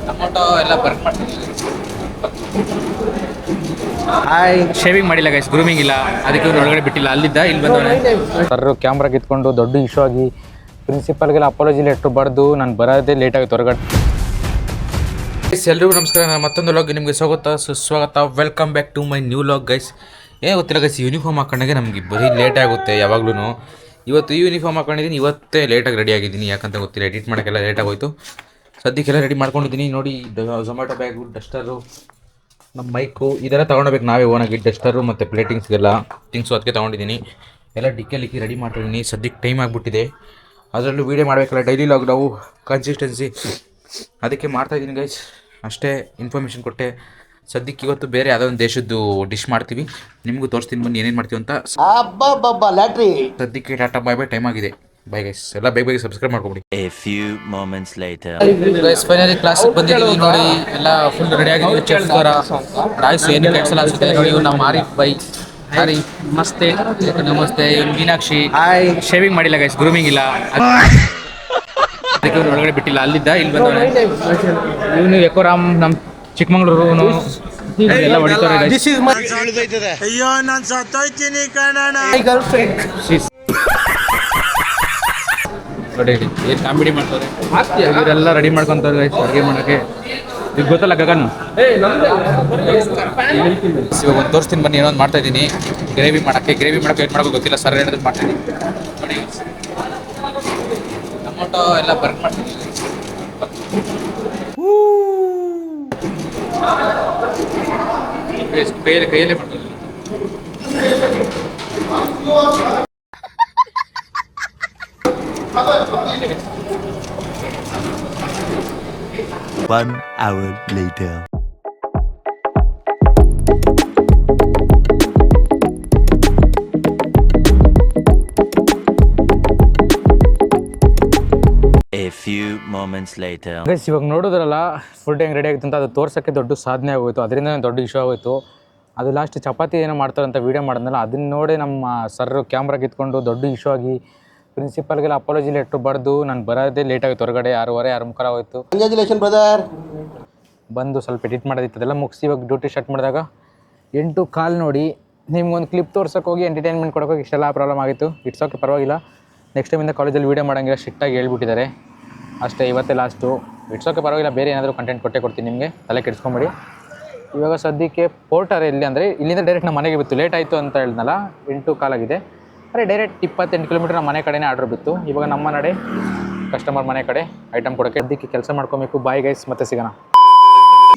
Tomato ಎಲ್ಲ Burk ಮಾಡ್ತೀನಿ. Hi, shaving ಮಾಡಿಲ್ಲ ಗೈಸ್, ಗ್ರೂಮಿಂಗ್ ಇಲ್ಲ, ಅದಕ್ಕೆ ಇವ್ರು ಒಳಗಡೆ ಬಿಟ್ಟಿಲ್ಲ. ಅಲ್ಲಿದ್ದ ಇಲ್ಲಿ ಬಂದವನೆ ಸರ್ ಕ್ಯಾಮ್ರಾ ಕಿತ್ಕೊಂಡು ದೊಡ್ಡ ಇಶ್ಯೂ ಆಗಿ ಪ್ರಿನ್ಸಿಪಲ್ಗೆಲ್ಲ ಅಪಾಲಜಿ ಲೆಟ್ರ್ ಬರೆದು ನಾನು ಬರೋದೇ ಲೇಟ್ ಆಗಿತ್ತು ಹೊರಗಡೆ. ಎಲ್ರಿಗೂ ನಮಸ್ಕಾರ, ನಾನು ಮತ್ತೊಂದು ಲಾಗ್ ನಿಮಗೆ ಸುಸ್ವಾಗತ. Welcome back to my new vlog guys. ಗೊತ್ತಿಲ್ಲ ಗೈಸ್, ಯೂನಿಫಾರ್ಮ್ ಹಾಕೊಂಡಾಗೆ ನಮಗೆ ಬರೀ ಲೇಟ್ ಆಗುತ್ತೆ ಯಾವಾಗ್ಲೂ. ಇವತ್ತು ಯೂನಿಫಾರ್ಮ್ ಹಾಕೊಂಡಿದ್ದೀನಿ, ಇವತ್ತೇ ಲೇಟಾಗಿ ರೆಡಿ ಆಗಿದ್ದೀನಿ. ಯಾಕಂತ ಗೊತ್ತಿಲ್ಲ, ಎಡಿಟ್ ಮಾಡೋಕ್ಕೆಲ್ಲ ಲೇಟ್ ಆಗೋಯ್ತು. ಸದ್ಯಕ್ಕೆಲ್ಲ ರೆಡಿ ಮಾಡ್ಕೊಂಡಿದ್ದೀನಿ. ನೋಡಿ, ಝೊಮ್ಯಾಟೊ ಬ್ಯಾಗು, ಡಸ್ಟರು, ನಮ್ಮ ಮೈಕು ಇದೆಲ್ಲ ತೊಗೊಂಡೋಗ್ಬೇಕು ನಾವೇ ಓನಾಗಿ. ಡಸ್ಟರು ಮತ್ತು ಪ್ಲೇಟಿಂಗ್ಸ್ಗೆಲ್ಲ ಥಿಂಗ್ಸು ಅದಕ್ಕೆ ತೊಗೊಂಡಿದ್ದೀನಿ. ಎಲ್ಲ ಡಿಕ್ಕಿ ರೆಡಿ ಮಾಡ್ತಾಯಿದ್ದೀನಿ. ಸದ್ಯಕ್ಕೆ ಟೈಮ್ ಆಗಿಬಿಟ್ಟಿದೆ, ಅದರಲ್ಲೂ ವೀಡಿಯೋ ಮಾಡಬೇಕಲ್ಲ ಡೈಲಿ ಲಾಗ್ ನಾವು, ಕನ್ಸಿಸ್ಟೆನ್ಸಿ ಅದಕ್ಕೆ ಮಾಡ್ತಾಯಿದ್ದೀನಿ ಗೈಸ್. ಅಷ್ಟೇ ಇನ್ಫಾರ್ಮೇಷನ್ ಕೊಟ್ಟೆ. ಸದ್ಯಕ್ಕೆ ಇವತ್ತು ಬೇರೆ ಯಾವುದೋ ಒಂದು ದೇಶದ್ದು ಡಿಶ್ ಮಾಡ್ತೀವಿ, ನಿಮಗೂ ತೋರಿಸ್ತೀನಿ ಬನ್ನಿ ಏನೇನು ಮಾಡ್ತೀವಿ ಅಂತ. ಸದ್ಯಕ್ಕೆ ಟಾಟಾ ಬಾಯ್ ಬಾಯ್, ಟೈಮ್ ಆಗಿದೆ. ಬೈ ಗೈಸ್, ಎಲ್ಲ ಬೇಗ ಸಬ್ಸ್ಕ್ರೈಬ್ ಮಾಡ್ಕೊಬಿಡಿ. A few moments later. Guys finally ಕ್ಲಾಸಿಗೆ ಬಂದಿದ್ದೀವಿ. ನೋಡಿ ಎಲ್ಲ ಫುಲ್ ರೆಡಿ ಆಗಿದ್ದೀವಿ. ಚೆಫ್ ಥರ ರಾಯ್ಸ್ ಏನು ಕೆಲಸ ಅನಿಸುತ್ತೆ. ನೋಡಿ ಇವ್ರು ನಮ್ಮ ಆರಿಫ್ ಬೈ. ಆರಿಫ್ ನಮಸ್ತೆ. ನಮಸ್ತೆ. ಇವ್ನು ಮೀನಾಕ್ಷಿ. ಹಾಯ್, ಶೇವಿಂಗ್ ಮಾಡಿಲ್ಲ ಗೈಸ್, ಗ್ರೂಮಿಂಗ್ ಇಲ್ಲ, ಅದಕ್ಕೆ ಇವ್ರು ಒಳಗಡೆ ಬಿಟ್ಟಿಲ್ಲ. ಅಲ್ಲಿದ್ದ ಇಲ್ಲಿ ಬಂದವನೆ ಇವನು ಯಕೋರಾಮ್, ನಮ್ಮ ಚಿಕ್ಕಮಂಗ್ಳೂರು ಎಲ್ಲ ಹೊಡಿತಾರೆ. ಅಯ್ಯೋ ನಾನು ಸತ್ತೋಯ್ತೀನಿ ಕಣಣ್ಣ. ನೋಡಿ ಏನು ಕಾಮಿಡಿ ಮಾಡ್ತಾರೆ. ಇವರೆಲ್ಲ ರೆಡಿ ಮಾಡ್ಕೊತಾರೆ ಅಡುಗೆ ಮಾಡೋಕ್ಕೆ. ಈಗ ಗೊತ್ತಲ್ಲ ಗಗನ್, ಇವಾಗ ಒಂದು ತೋರಿಸ್ತೀನಿ ಬನ್ನಿ. ಏನೋ ಒಂದು ಮಾಡ್ತಾ ಇದ್ದೀನಿ ಗ್ರೇವಿ ಮಾಡೋಕ್ಕೆ ಏನು ಮಾಡೋಕ್ಕೋ ಗೊತ್ತಿಲ್ಲ. ಸರ್ ಹೇಳಿದ್ರೆ ಮಾಡ್ತೀನಿ. ನೋಡಿ ಟೊಮೊಟೊ ಎಲ್ಲ ಬರ್ಕ್ ಮಾಡ್ತೀನಿ. ಕೈಯಲ್ಲೇ ಮಾಡ್ತೀನಿ. One hour later. A few moments later. Guys ಇವಾಗ ನೋಡಿದ್ರಲ್ಲ ಫುಡ್ ಹೆಂಗೆ ರೆಡಿ ಆಗಿತ್ತು ಅಂತ, ಅದು ತೋರ್ಸೋಕ್ಕೆ ದೊಡ್ಡ ಸಾಧನೆ ಆಗೋಯ್ತು. ಅದರಿಂದ ದೊಡ್ಡ ಇಶ್ಯೂ ಆಗೋಯ್ತು. ಅದು ಲಾಸ್ಟ್ ಚಪಾತಿ ಏನೋ ಮಾಡ್ತಾರೆ ಅಂತ ವೀಡಿಯೋ ಮಾಡಿದ್ನಲ್ಲ, ಅದನ್ನ ನೋಡಿ ನಮ್ಮ ಸರ್ ಕ್ಯಾಮ್ರಾ ಕಿತ್ಕೊಂಡು ದೊಡ್ಡ ಇಶ್ಯೂ ಆಗಿ ಪ್ರಿನ್ಸಿಪಲ್ಗೆಲ್ಲ ಅಪಾಲಜಿ ಲೆಟ್ರ್ ಬರೆದು ನಾನು ಬರೋದೇ ಲೇಟ್ ಆಗಿತ್ತು ಹೊರಗಡೆ. 6:30 6:30 ಆಗೋಯ್ತು. Congratulation brother. ಬಂದು ಸ್ವಲ್ಪ ಎಡಿಟ್ ಮಾಡೋದಿತ್ತು, ಅದೆಲ್ಲ ಮುಗಿಸಿ ಇವಾಗ ಡ್ಯೂಟಿ ಸ್ಟಾರ್ಟ್ ಮಾಡಿದಾಗ 8:15 ನೋಡಿ. ನಿಮ್ಗೊಂದು ಕ್ಲಿಪ್ ತೋರ್ಸೋಕೆ ಹೋಗಿ ಎಂಟರ್ಟೈನ್ಮೆಂಟ್ ಕೊಡೋಕೆ ಇಷ್ಟೆಲ್ಲ ಪ್ರಾಬ್ಲಮ್ ಆಗಿತ್ತು. ಇಟ್ಸ್ ಓಕೆ, ಪರವಾಗಿಲ್ಲ. ನೆಕ್ಸ್ಟ್ ಟೈಮಿಂದ ಕಾಲೇಜಲ್ಲಿ ವೀಡಿಯೋ ಮಾಡೋಂಗಿಲ್ಲ, ಸ್ಟ್ರಿಕ್ಟಾಗಿ ಹೇಳ್ಬಿಟ್ಟಿದ್ದಾರೆ ಅಷ್ಟೇ. ಇವತ್ತೇ ಲಾಸ್ಟು. ಇಟ್ಸ್ ಓಕೆ, ಪರವಾಗಿಲ್ಲ. ಬೇರೆ ಏನಾದರೂ ಕಂಟೆಂಟ್ ಕೊಡ್ತೀನಿ ನಿಮಗೆ, ತಲೆ ಕೆಡಿಸ್ಕೊಂಬೇಡಿ. ಇವಾಗ ಸದ್ಯಕ್ಕೆ ಪೋರ್ಟರ್ ಎಲ್ಲಿ ಅಂದರೆ ಇಲ್ಲಿಂದ ಡೈರೆಕ್ಟ್ ನಮ್ಮ ಮನೆಗೆ ಬಿತ್ತು. ಲೇಟ್ ಆಯಿತು ಅಂತ ಹೇಳಿದ್ನಲ್ಲ, 8:15 ಆಗಿದೆ. ಅರೆ ಡೈರೆಕ್ಟ್ 28 ಕಿಲೋಮೀಟರ್ ನಮ್ಮ ಮನೆ ಕಡೆನೇ ಆರ್ಡ್ರ್ ಬಿತ್ತು. ಇವಾಗ ನಮ್ಮ ನಡೆ ಕಸ್ಟಮರ್ ಮನೆ ಕಡೆ ಐಟಮ್ ಕೊಡೋಕ್ಕೆ. ಅದಕ್ಕೆ ಕೆಲಸ ಮಾಡ್ಕೊಬೇಕು. ಬಾಯ್ ಗೈಸ್, ಮತ್ತೆ ಸಿಗೋಣ.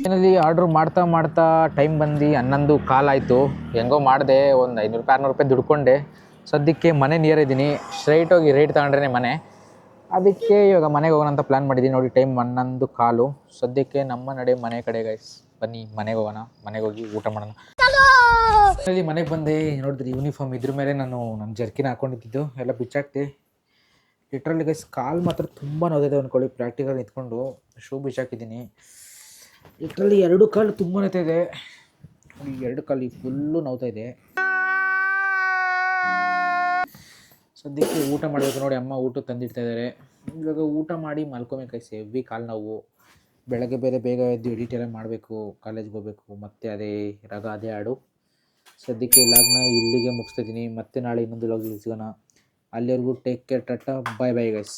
ಏನಲ್ಲಿ ಆರ್ಡ್ರ್ ಮಾಡ್ತಾ ಟೈಮ್ ಬಂದು 11:15 ಆಯಿತು. ಹೆಂಗೋ ಮಾಡಿದೆ, ಒಂದು 500 ರೂಪಾಯಿ 600 ರೂಪಾಯಿ ದುಡ್ಕೊಂಡೆ. ಸದ್ಯಕ್ಕೆ ಮನೆ ನಿಯರ್ ಇದ್ದೀನಿ. ಸ್ಟ್ರೈಟ್ ಹೋಗಿ ರೇಟ್ ತಗೊಂಡ್ರೆ ಮನೆ, ಅದಕ್ಕೆ ಇವಾಗ ಮನೆಗೆ ಹೋಗೋಣ ಅಂತ ಪ್ಲ್ಯಾನ್ ಮಾಡಿದ್ದೀನಿ. ನೋಡಿ ಟೈಮ್ 11:15. ಸದ್ಯಕ್ಕೆ ನಮ್ಮ ನಡೆ ಮನೆ ಕಡೆ ಗೈಸ್. ಬನ್ನಿ ಮನೆಗೆ ಹೋಗೋಣ. ಮನೆಗೆ ಹೋಗಿ ಊಟ ಮಾಡೋಣ. ಅಲ್ಲಿ ಮನೆಗೆ ಬಂದೆ. ನೋಡಿದ್ರಿ ಯೂನಿಫಾರ್ಮ್ ಇದ್ರ ಮೇಲೆ ನಾನು ನನ್ನ ಜರ್ಕಿನ ಹಾಕ್ಕೊಂಡಿದ್ದು ಎಲ್ಲ ಬಿಚ್ಚಾಕ್ತೆ. ಲಿಟ್ರಲಿ ಗೈಸ್ ಕಾಲು ಮಾತ್ರ ತುಂಬ ನೋದಿದೆ ಅಂದ್ಕೊಳ್ಳಿ. ಪ್ರಾಕ್ಟಿಕಲ್ ನಿಂತ್ಕೊಂಡು ಶೂ ಬಿಚ್ಚಾಕಿದ್ದೀನಿ. ಲಿಟ್ರಲಿ 2 ಕಾಲು ತುಂಬ ನೋಯ್ತಾ ಇದೆ. 2 ಕಾಲು ಫುಲ್ಲು ನೋವ್ತಾ ಇದೆ. ಸದ್ಯಕ್ಕೆ ಊಟ ಮಾಡಬೇಕು. ನೋಡಿ ಅಮ್ಮ ಊಟ ತಂದಿಡ್ತಾ ಇದ್ದಾರೆ. ಇವಾಗ ಊಟ ಮಾಡಿ ಮಲ್ಕೊಬೇಕು ಗೈಸ್. ಹೆವಿ ಕಾಲು ನೋವು. ಬೆಳಗ್ಗೆ ಬೇಗ ಎದ್ದು ಎಡಿಟ್ ಎಲ್ಲ ಮಾಡಬೇಕು, ಕಾಲೇಜ್ಗೆ ಹೋಗಬೇಕು. ಮತ್ತೆ ಅದೇ ರಗ ಅದೇ ಹಾಡು. ಸದ್ಯಕ್ಕೆ ಲಾಗ್ನ ಇಲ್ಲಿಗೆ ಮುಗಿಸ್ತಿದ್ದೀನಿ. ಮತ್ತೆ ನಾಳೆ ಇನ್ನೊಂದು ಲಾಗ್ ಸಿಗೋಣ. ಅಲ್ಲಿವರೆಗೂ take care, Tata bye bye guys.